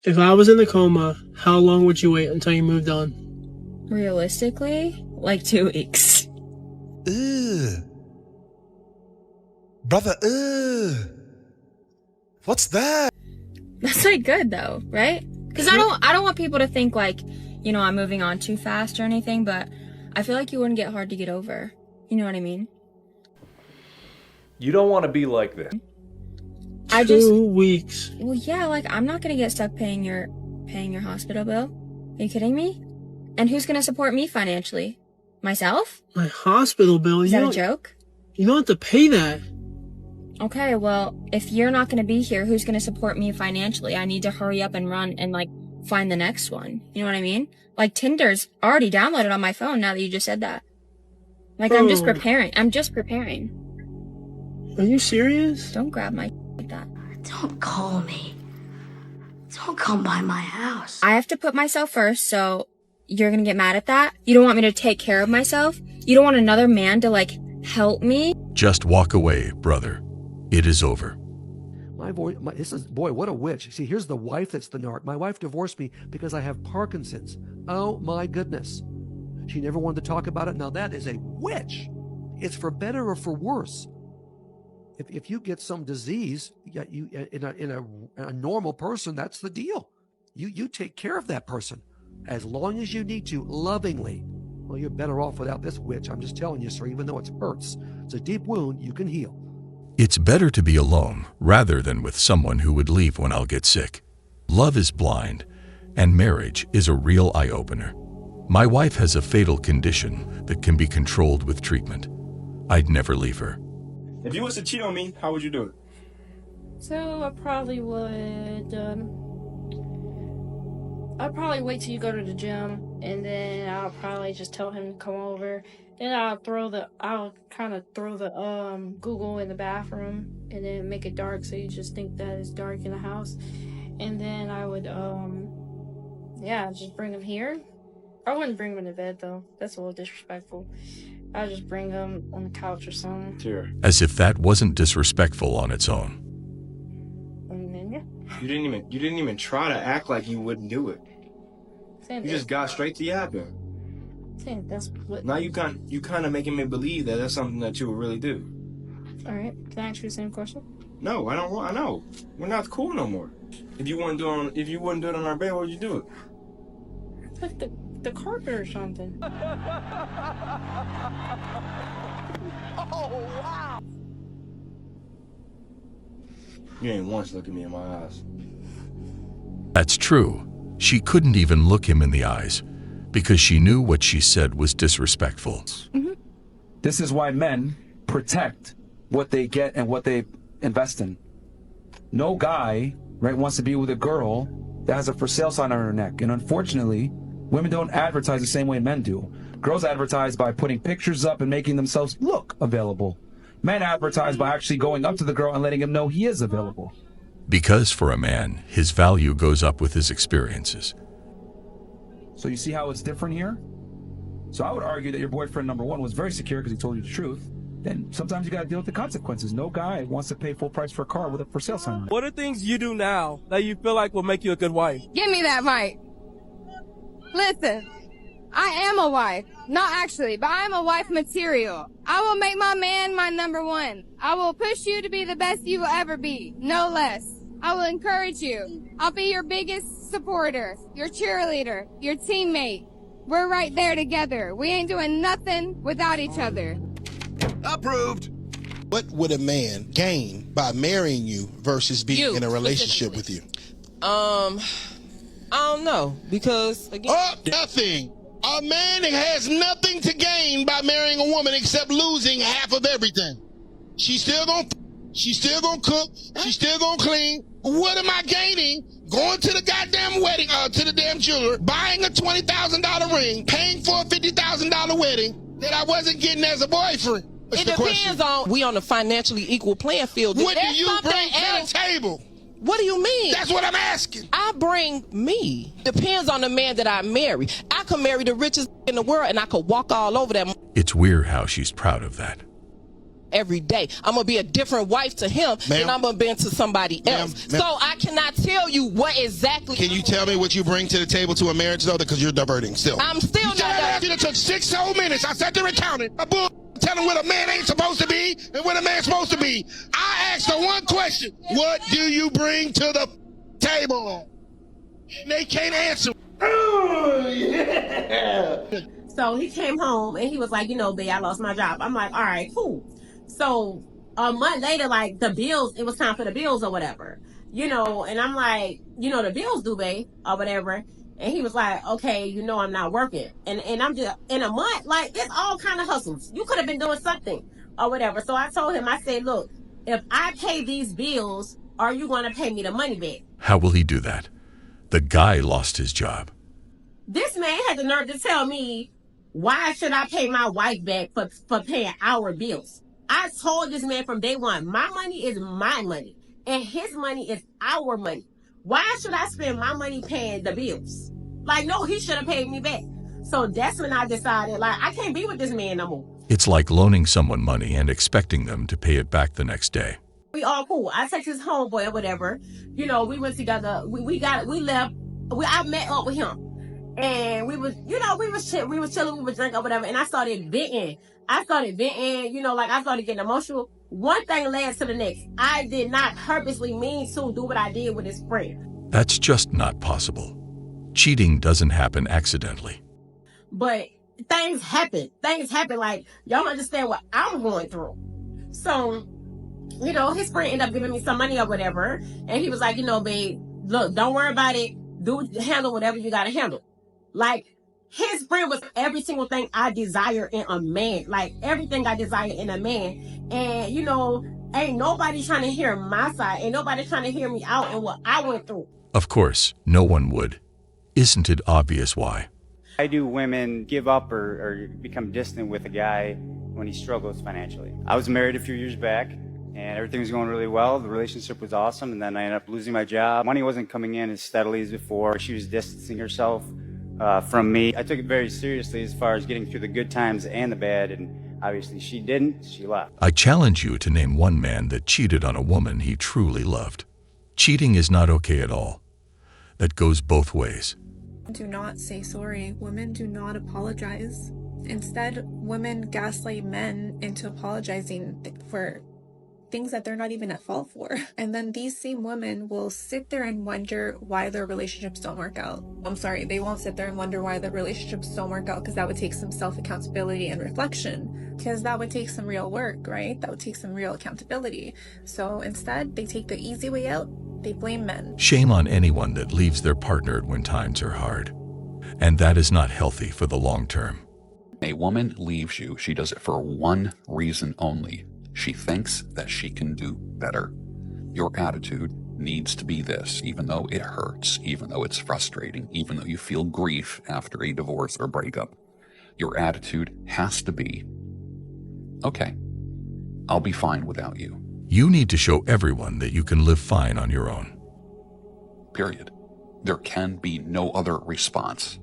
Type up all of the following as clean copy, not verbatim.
If I was in the coma, how long would you wait until you moved on? Realistically, like 2 weeks. Ugh. Brother, ugh. What's that? That's like good though, right? Because I don't want people to think like, you know, I'm moving on too fast or anything, but I feel like you wouldn't get hard to get over. You know what I mean? You don't want to be like this. 2 weeks. Well, yeah, like I'm not gonna get stuck paying your hospital bill. Are you kidding me? And who's gonna support me financially? Myself? My hospital bill? Is that a joke? You don't have to pay that. Okay, well, if you're not gonna be here, who's gonna support me financially? I need to hurry up and run and like find the next one. You know what I mean? Like Tinder's already downloaded on my phone now that you just said that. Like I'm just preparing. Are you serious? Don't grab my like that. Don't call me. Don't come by my house. I have to put myself first, so you're gonna get mad at that? You don't want me to take care of myself? You don't want another man to like help me? Just walk away, brother. It is over. Boy, what a witch. See, here's the wife that's the narc. My wife divorced me because I have Parkinson's. Oh my goodness. She never wanted to talk about it. Now that is a witch. It's for better or for worse. If you get some disease, in a normal person, that's the deal. You take care of that person as long as you need to, lovingly. Well, you're better off without this witch. I'm just telling you, sir, even though it hurts. It's a deep wound, you can heal. It's better to be alone rather than with someone who would leave when I'll get sick. Love is blind, and marriage is a real eye-opener. My wife has a fatal condition that can be controlled with treatment. I'd never leave her. If you was to cheat on me, how would you do it? So I probably would, I'd probably wait till you go to the gym, and then I'll probably just tell him to come over. Then I'll kind of throw the Google in the bathroom, and then make it dark so you just think that it's dark in the house. And then I would, just bring him here. I wouldn't bring him to bed though. That's a little disrespectful. I'd just bring him on the couch or something. Sure. As if that wasn't disrespectful on its own. And then You didn't even try to act like you wouldn't do it. You just got straight to yapping. That's what. Now you kind of making me believe that that's something that you would really do. All right. Can I ask you the same question? No, I don't. I know. We're not cool no more. If you wouldn't do it on our bed, what would you do it? Like the carpet or something. Oh, wow. You ain't once look at me in my eyes. That's true. She couldn't even look him in the eyes because she knew what she said was disrespectful. Mm-hmm. This is why men protect what they get and what they invest in. No guy, right, wants to be with a girl that has a for sale sign on her neck. And unfortunately, women don't advertise the same way men do. Girls advertise by putting pictures up and making themselves look available. Men advertise by actually going up to the girl and letting him know he is available. Because for a man, his value goes up with his experiences. So you see how it's different here? So I would argue that your boyfriend, number one, was very secure because he told you the truth. Then sometimes you got to deal with the consequences. No guy wants to pay full price for a car with a for sale sign on it. What are things you do now that you feel like will make you a good wife? Give me that mic. Listen, I am a wife. Not actually, but I am a wife material. I will make my man my number one. I will push you to be the best you will ever be. No less. I will encourage you. I'll be your biggest supporter, your cheerleader, your teammate. We're right there together. We ain't doing nothing without each other. Approved. What would a man gain by marrying you versus being in a relationship with you? I don't know, because again, nothing. A man has nothing to gain by marrying a woman except losing half of everything. She's still gonna cook. She's still gonna clean. What am I gaining? Going to the goddamn wedding, to the damn jeweler, buying a $20,000 ring, paying for a $50,000 wedding that I wasn't getting as a boyfriend. It depends on, we on a financially equal playing field. What do you bring to the table? What do you mean? That's what I'm asking. I bring me. Depends on the man that I marry. I could marry the richest in the world and I could walk all over that. It's weird how she's proud of that. every day. I'm gonna be a different wife to him than I'm gonna be to somebody else. So I cannot tell you what exactly. Can you tell me what you bring to the table to a marriage, though? Because you're diverting still. I'm still not diverting. It took 6 whole minutes. I sat there and counted. A bull telling what a man ain't supposed to be and what a man's supposed to be. I asked her one question. What do you bring to the table? And they can't answer. Oh, yeah. So he came home and he was like, you know, babe, I lost my job. I'm like, all right, cool. So a month later, like the bills, it was time for the bills or whatever, you know, and I'm like, you know, the bills due, babe, or whatever. And he was like, okay, you know, I'm not working. And I'm just, in a month, like, it's all kind of hustles. You could have been doing something or whatever. So I told him, I said, look, if I pay these bills, are you going to pay me the money back? How will he do that? The guy lost his job. This man had the nerve to tell me, why should I pay my wife back for paying our bills? I told this man from day one, my money is my money, and his money is our money. Why should I spend my money paying the bills? Like, no, he should have paid me back. So that's when I decided, like, I can't be with this man no more. It's like loaning someone money and expecting them to pay it back the next day. We all cool. I text his homeboy or whatever. You know, we went together. We left. I met up with him. And we was chilling, we was drinking or whatever, and I started venting, you know, like I started getting emotional. One thing led to the next. I did not purposely mean to do what I did with his friend. That's just not possible. Cheating doesn't happen accidentally. But things happen, like, y'all understand what I'm going through. So, you know, his friend ended up giving me some money or whatever, and he was like, you know, babe, look, don't worry about it, handle whatever you gotta handle. Like, his friend was every single thing I desire in a man. Like, everything I desire in a man. And, you know, ain't nobody trying to hear my side. Ain't nobody trying to hear me out and what I went through. Of course, no one would. Isn't it obvious why? Why do women give up or become distant with a guy when he struggles financially? I was married a few years back, and everything was going really well. The relationship was awesome, and then I ended up losing my job. Money wasn't coming in as steadily as before. She was distancing herself from me. I took it very seriously as far as getting through the good times and the bad, and obviously she didn't. She left. I challenge you to name one man that cheated on a woman he truly loved. Cheating is not okay at all. That goes both ways. Do not say sorry. Women do not apologize. Instead, women gaslight men into apologizing for things that they're not even at fault for. And then these same women will sit there and wonder why their relationships don't work out. I'm sorry, they won't sit there and wonder why their relationships don't work out, because that would take some self-accountability and reflection, because that would take some real work, right? That would take some real accountability. So instead, they take the easy way out. They blame men. Shame on anyone that leaves their partner when times are hard. And that is not healthy for the long term. A woman leaves you, she does it for one reason only. She thinks that she can do better. Your attitude needs to be this, even though it hurts, even though it's frustrating, even though you feel grief after a divorce or breakup. Your attitude has to be, okay, I'll be fine without you. You need to show everyone that you can live fine on your own. Period. There can be no other response.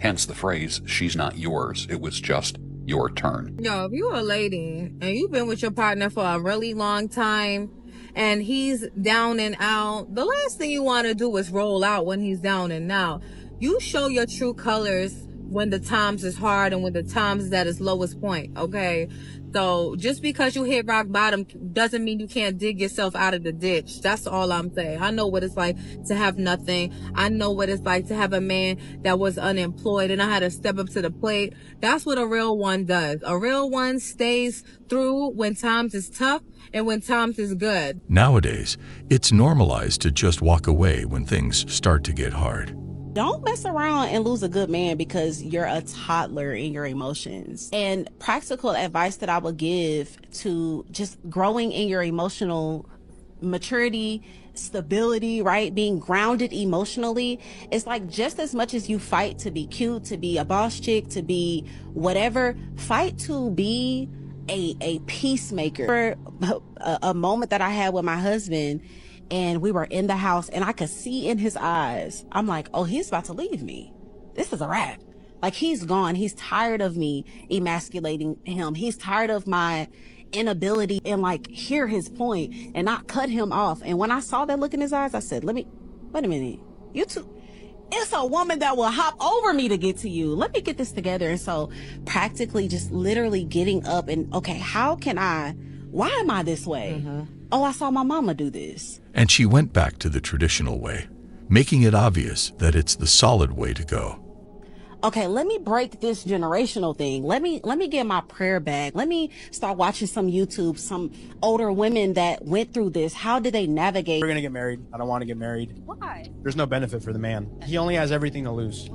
Hence the phrase, she's not yours, it was just your turn. Yo, if you're a lady and you've been with your partner for a really long time and he's down and out, the last thing you want to do is roll out when he's down and out. You show your true colors when the times is hard and when the times is at its lowest point, okay? So just because you hit rock bottom doesn't mean you can't dig yourself out of the ditch. That's all I'm saying. I know what it's like to have nothing. I know what it's like to have a man that was unemployed and I had to step up to the plate. That's what a real one does. A real one stays through when times is tough and when times is good. Nowadays, it's normalized to just walk away when things start to get hard. Don't mess around and lose a good man because you're a toddler in your emotions. And practical advice that I would give to just growing in your emotional maturity, stability, right? Being grounded emotionally. It's like just as much as you fight to be cute, to be a boss chick, to be whatever, fight to be a peacemaker. A moment that I had with my husband, and we were in the house and I could see in his eyes, I'm like, oh, he's about to leave me. This is a wrap. Like, he's gone. He's tired of me emasculating him. He's tired of my inability and like hear his point and not cut him off. And when I saw that look in his eyes, I said, wait a minute, you two, it's a woman that will hop over me to get to you. Let me get this together. And so practically just literally getting up and, okay, why am I this way? Oh, I saw my mama do this. And she went back to the traditional way, making it obvious that it's the solid way to go. Okay, let me break this generational thing. Let me get my prayer bag. Let me start watching some YouTube, some older women that went through this. How did they navigate? We're gonna get married. I don't want to get married. Why? There's no benefit for the man. He only has everything to lose.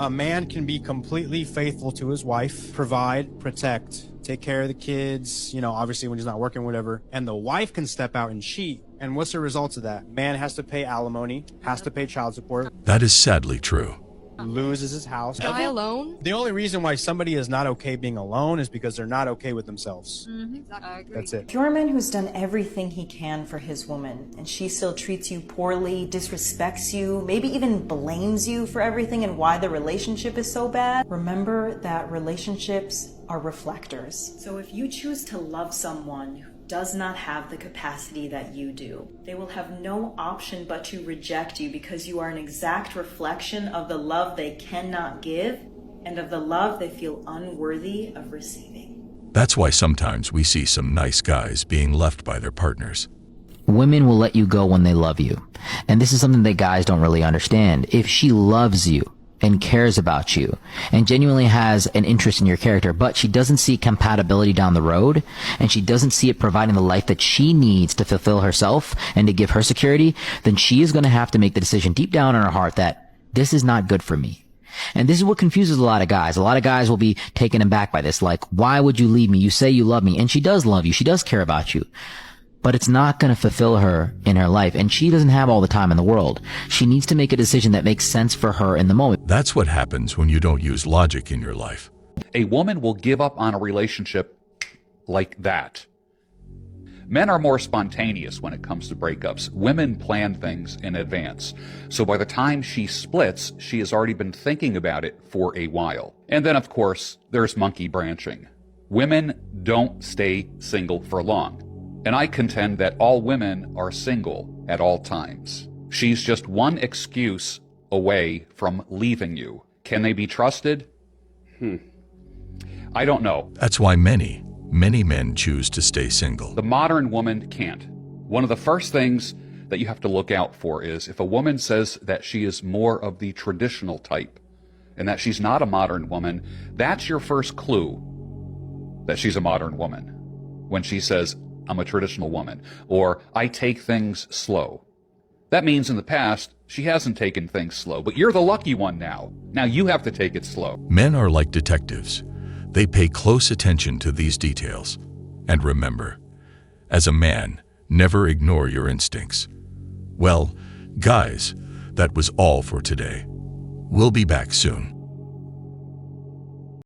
A man can be completely faithful to his wife, provide, protect, take care of the kids, you know, obviously when he's not working, whatever. And the wife can step out and cheat. And what's the results of that? Man has to pay alimony, has to pay child support. That is sadly true. Loses his house. Am I alone? The only reason why somebody is not okay being alone is because they're not okay with themselves. I agree. That's it. If you're a man who's done everything he can for his woman and she still treats you poorly, disrespects you, maybe even blames you for everything and why the relationship is so bad, remember that relationships are reflectors. So if you choose to love someone who does not have the capacity that you do, they will have no option but to reject you because you are an exact reflection of the love they cannot give and of the love they feel unworthy of receiving. That's why sometimes we see some nice guys being left by their partners. Women will let you go when they love you. And this is something that guys don't really understand. If she loves you and cares about you and genuinely has an interest in your character, but she doesn't see compatibility down the road and she doesn't see it providing the life that she needs to fulfill herself and to give her security, then she is going to have to make the decision deep down in her heart that this is not good for me. And this is what confuses a lot of guys. A lot of guys will be taken aback by this. Like, why would you leave me? You say you love me. And she does love you. She does care about you. But it's not going to fulfill her in her life. And she doesn't have all the time in the world. She needs to make a decision that makes sense for her in the moment. That's what happens when you don't use logic in your life. A woman will give up on a relationship like that. Men are more spontaneous when it comes to breakups. Women plan things in advance. So by the time she splits, she has already been thinking about it for a while. And then, of course, there's monkey branching. Women don't stay single for long. And I contend that all women are single at all times. She's just one excuse away from leaving you. Can they be trusted? I don't know. That's why many men choose to stay single. The modern woman can't. One of the first things that you have to look out for is if a woman says that she is more of the traditional type and that she's not a modern woman, that's your first clue that she's a modern woman. When she says, I'm a traditional woman, or I take things slow. That means in the past, she hasn't taken things slow, but you're the lucky one now. Now you have to take it slow. Men are like detectives. They pay close attention to these details. And remember, as a man, never ignore your instincts. Well, guys, that was all for today. We'll be back soon.